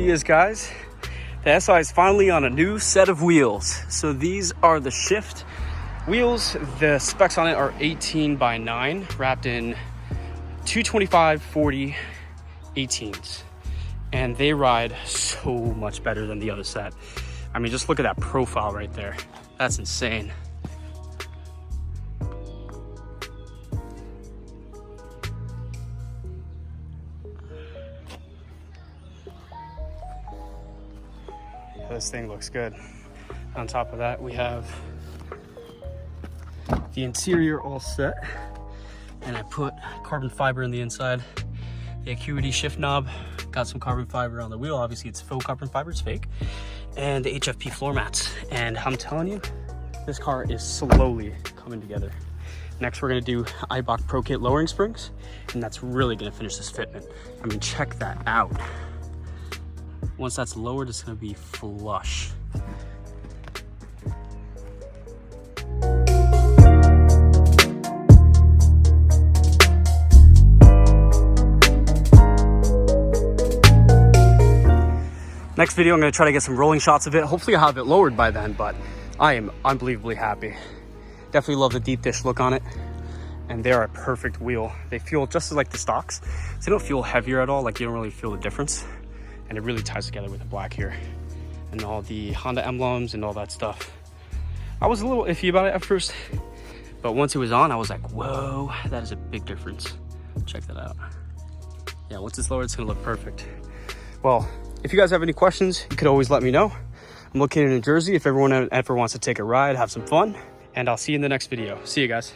she is, guys. The SI is finally on a new set of wheels. So these are the Shift wheels. The specs on it are 18 by 9 wrapped in 225 40 18s, and they ride so much better than the other set. I mean, just look at that profile right there. That's insane. This thing looks good. On top of that, we have the interior all set, and I put carbon fiber in the inside. The Acuity shift knob got some carbon fiber on the wheel. Obviously it's faux carbon fiber, it's fake. And the HFP floor mats. And I'm telling you, this car is slowly coming together. Next, we're gonna do Eibach Pro Kit lowering springs, and that's really gonna finish this fitment. I mean, check that out. Once that's lowered, it's gonna be flush. Next video, I'm gonna try to get some rolling shots of it. Hopefully I'll have it lowered by then, but I am unbelievably happy. Definitely love the deep dish look on it. And they're a perfect wheel. They feel just like the stocks. So they don't feel heavier at all, like you don't really feel the difference. And it really ties together with the black here and all the Honda emblems and all that stuff. I was a little iffy about it at first, but once it was on, I was like, whoa, that is a big difference. Check that out. Yeah, once it's lowered, it's gonna look perfect. Well, if you guys have any questions, you could always let me know. I'm located in Jersey. If everyone ever wants to take a ride, have some fun, and I'll see you in the next video. See you guys.